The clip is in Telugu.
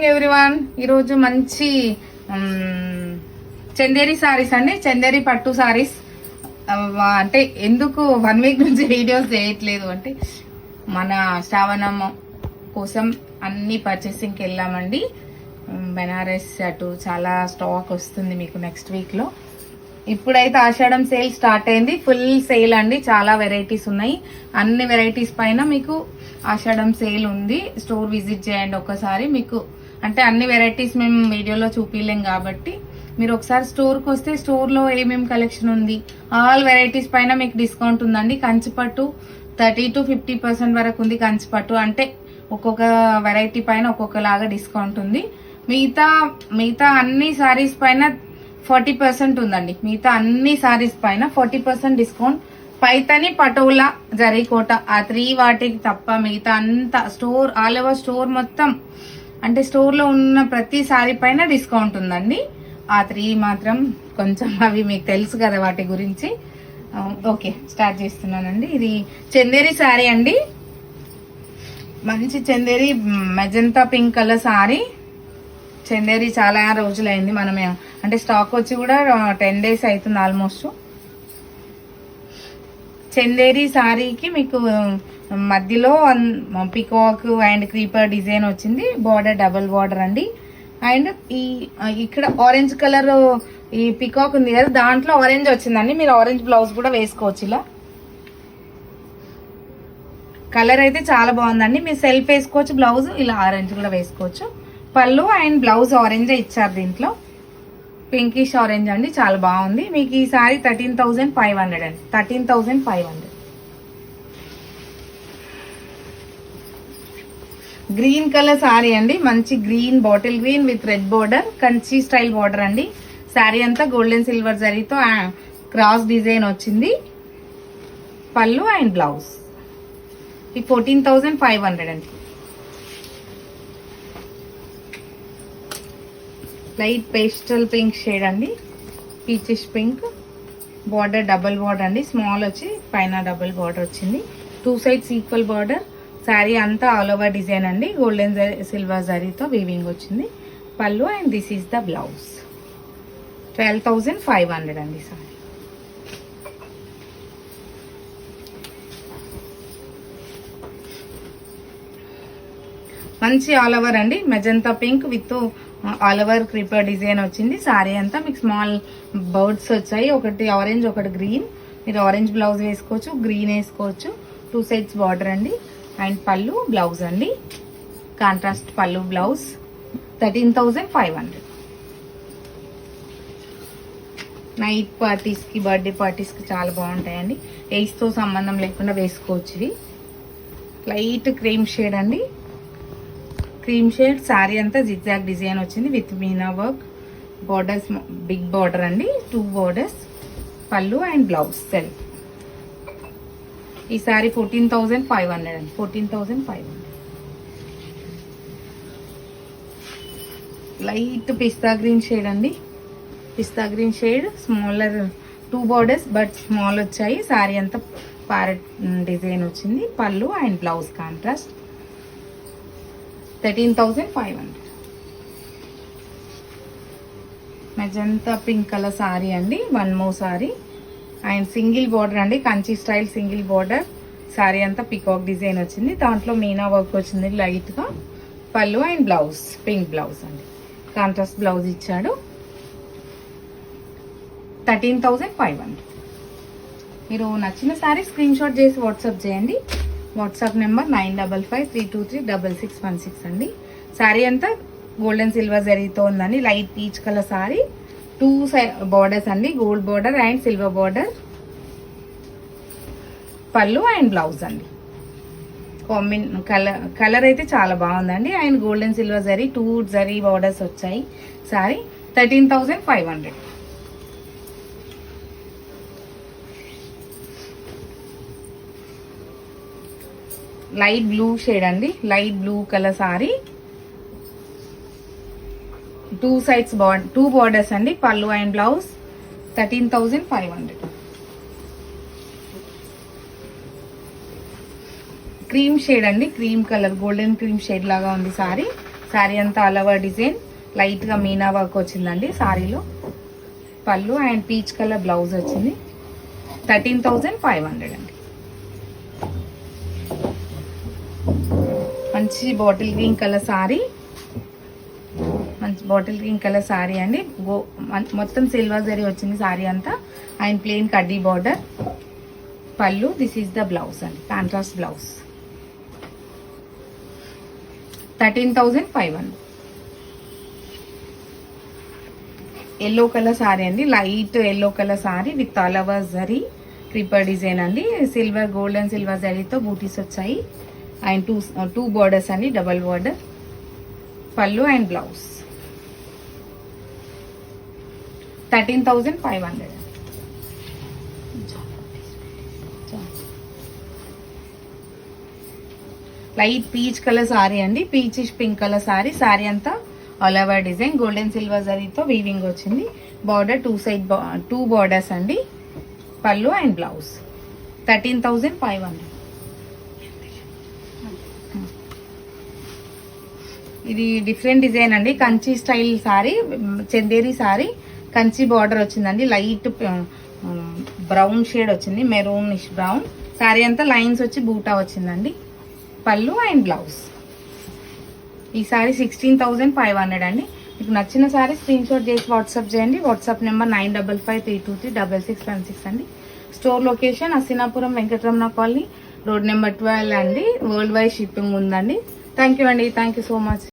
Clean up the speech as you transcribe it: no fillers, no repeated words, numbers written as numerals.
Morning everyone. ఈరోజు మంచి చందేరి సారీస్ అండి, చందేరి పట్టు సారీస్. అంటే ఎందుకు 1 వీక్ నుంచి వీడియోస్ చేయట్లేదు అంటే మన శ్రావణం కోసం అన్ని పర్చేసింగ్కి వెళ్ళామండి. బెనారస్ అటు చాలా స్టాక్ వస్తుంది మీకు నెక్స్ట్ వీక్లో. ఇప్పుడైతే ఆషాఢం సేల్ స్టార్ట్ అయింది, ఫుల్ సేల్ అండి. చాలా వెరైటీస్ ఉన్నాయి, అన్ని వెరైటీస్ పైన మీకు ఆషాఢం సేల్ ఉంది. స్టోర్ విజిట్ చేయండి ఒకసారి. మీకు అంటే అన్ని వెరైటీస్ మేము వీడియోలో చూపించలేం కాబట్టి మీరు ఒకసారి స్టోర్కి వస్తే స్టోర్లో ఏమేమి కలెక్షన్ ఉంది, ఆల్ వెరైటీస్ పైన మీకు డిస్కౌంట్ ఉందండి. కంచిపట్టు 30 to 50% వరకు ఉంది. కంచిపట్టు అంటే ఒక్కొక్క వెరైటీ పైన ఒక్కొక్కలాగా డిస్కౌంట్ ఉంది. మిగతా అన్ని సారీస్ పైన 40% ఉందండి. మిగతా అన్ని సారీస్ పైన 40% డిస్కౌంట్. పైతని, పటోలా, జరీకోట ఆ 3 వాటికి తప్ప మిగతా అంతా స్టోర్ ఆల్ ఓవర్ స్టోర్ మొత్తం అంటే స్టోర్ లో ఉన్న ప్రతి సారీ పైన డిస్కౌంట్ ఉందండి. ఆ 3 మాత్రం కొంచెం అవి మీకు తెలుసు కదా వాటి గురించి. ఓకే, స్టార్ట్ చేస్తున్నానండి. ఇది చందేరి సారీ అండి, మంచి Chanderi magenta pink colour sorry. Chanderi చాలా రోజులైంది మనమే అంటే స్టాక్ వచ్చి కూడా 10 days అవుతుంది ఆల్మోస్ట్. చందేరి సారీకి మీకు మధ్యలో పికాక్ అండ్ క్రీపర్ డిజైన్ వచ్చింది. బార్డర్ డబుల్ బార్డర్ అండి. అండ్ ఇక్కడ ఆరెంజ్ కలర్ ఈ పికాక్ ఉంది కదా, దాంట్లో ఆరెంజ్ వచ్చిందండి. మీరు ఆరెంజ్ బ్లౌజ్ కూడా వేసుకోవచ్చు. ఇలా కలర్ అయితే చాలా బాగుందండి. మీరు సెల్ఫ్ వేసుకోవచ్చు బ్లౌజ్, ఇలా ఆరెంజ్ కూడా వేసుకోవచ్చు. పళ్ళు అండ్ బ్లౌజ్ ఆరెంజ్ ఇచ్చారు, దీంట్లో పింకిష్ ఆరెంజ్ అండి, చాలా బాగుంది. మీకు ఈ సారీ 13,500 అండి, 13,500. గ్రీన్ కలర్ సారీ అండి, మంచి green, bottle green with red border, Kanchi style border అండి. సారీ అంతా గోల్డెన్ సిల్వర్ జరీతో క్రాస్ డిజైన్ వచ్చింది. పళ్ళు అండ్ బ్లౌజ్. ఈ 14,500 అండి. లైట్ పేస్టల్ పింక్ షేడ్ అండి, peachish pink. Border double border అండి, స్మాల్ వచ్చి పైన డబుల్ బార్డర్ వచ్చింది. 2 sides ఈక్వల్ బార్డర్. శారీ అంతా ఆల్ ఓవర్ డిజైన్ అండి, గోల్డెన్ సిల్వర్ జరీతో వీవింగ్ వచ్చింది. పళ్ళు and this is the blouse. 12,500 అండి సారీ. మంచి ఆల్ ఓవర్ అండి, magenta pink with all over creeper design వచ్చింది. సారీ అంతా మీకు స్మాల్ బర్డ్స్ వచ్చాయి, ఒకటి ఆరెంజ్ ఒకటి గ్రీన్. మీరు ఆరెంజ్ బ్లౌజ్ వేసుకోవచ్చు, గ్రీన్ వేసుకోవచ్చు. 2 sides బార్డర్ అండి. అండ్ పళ్ళు బ్లౌజ్ అండి, కాంట్రాస్ట్ పళ్ళు బ్లౌజ్. 13,500. నైట్ పార్టీస్కి, బర్త్డే పార్టీస్కి చాలా బాగుంటాయండి. ఏజ్తో సంబంధం లేకుండా వేసుకోవచ్చు ఇవి. లైట్ క్రీమ్ షేడ్ అండి, క్రీమ్ షేడ్. శారీ అంతా జిగ్జాగ్ డిజైన్ వచ్చింది with meena work. Borders big border అండి, 2 borders. పళ్ళు అండ్ బ్లౌజ్ సెల్ఫ్. ఈ సారీ 14,500 అండి, 14,500. లైట్ పిస్తా గ్రీన్ షేడ్ అండి, pista green shade. Smaller 2 borders but small వచ్చాయి. సారీ అంతా ప్యారెట్ డిజైన్ వచ్చింది. పళ్ళు and blouse contrast. 13,500. Magenta pink colour sari అండి, 1 more సారీ. అండ్ సింగిల్ బార్డర్ అండి, Kanchi style single border. Sari అంతా పికాక్ డిజైన్ వచ్చింది, దాంట్లో మీనా వర్క్ వచ్చింది లైట్ గా. పళ్ళు అండ్ బ్లౌజ్ పింక్ బ్లౌజ్ అండి, కాంట్రాస్ట్ బ్లౌజ్ ఇచ్చాడు. 13,500. మీరు నచ్చిన సారీ స్క్రీన్ షాట్ చేసి వాట్సాప్ చేయండి. వాట్సాప్ నెంబర్ 9553236616 అండి. శారీ అంతా గోల్డెన్ సిల్వర్ జరీతో ఉందండి. Light peach colour sari. 2 borders అండి, gold border and silver border. పళ్ళు అండ్ బ్లౌజ్ అండి. కలర్ అయితే చాలా బాగుందండి. And golden silver zari 2 zari borders వచ్చాయి. సారీ 13,500. లైట్ బ్లూ షేడ్ అండి, light blue colour sari. 2 sides 2 borders అండి. పళ్ళు అండ్ బ్లౌజ్. 13,500. క్రీమ్ షేడ్ అండి, cream colour golden cream shade లాగా ఉంది సారీ. శారీ అంతా ఆల్ ఓవర్ డిజైన్, లైట్ గా మీనా వర్క్ వచ్చిందండి శారీలో. పళ్ళు అండ్ పీచ్ కలర్ బ్లౌజ్ వచ్చింది. 13,500 అండి. మంచి బాటిల్ గ్రీన్ కలర్ శారీ, మంచి బాటిల్ గ్రీన్ కలర్ శారీ అండి. మొత్తం సిల్వర్ జరీ వచ్చింది శారీ అంతా అండ్ ప్లెయిన్ కడ్డీ బార్డర్. పళ్ళు, దిస్ ఈస్ ద బ్లౌజ్ అండి, contrast blouse. 13,500. Yellow colour sari అండి, light yellow colour sari with all over zari creeper design అండి. సిల్వర్, గోల్డ్ అండ్ సిల్వర్ జరీతో బూటీస్ వచ్చాయి అండ్ టూ బోర్డర్స్ అండి, డబల్ బోర్డర్. పళ్ళు and blouse. 13,500. Light peach colour sari అండి, peach pink colour sari. Sari అంతా all over design golden silver జరీతో వీవింగ్ వచ్చింది. బార్డర్ టూ బార్డర్స్ అండి. పళ్ళు అండ్ బ్లౌజ్. 13,500. ఇది డిఫరెంట్ డిజైన్ అండి, Kanchi style sorry, Chanderi sorry. Kanchi border వచ్చిందండి, లైట్ బ్రౌన్ షేడ్ వచ్చింది, మెరూనిష్ బ్రౌన్. సారీ అంతా లైన్స్ వచ్చి బూటా వచ్చిందండి. పళ్ళు అండ్ బ్లౌజ్. ఈ సారీ 16,500 అండి. మీకు నచ్చిన సారీ స్క్రీన్ షాట్ చేసి వాట్సాప్ చేయండి. వాట్సాప్ నెంబర్ 9553236616 అండి. Store location Hastinapuram Venkataramana colony, road number 12 అండి. వరల్డ్ వైడ్ షిప్పింగ్ ఉందండి. థ్యాంక్ యూ అండి, థ్యాంక్ యూ సో మచ్.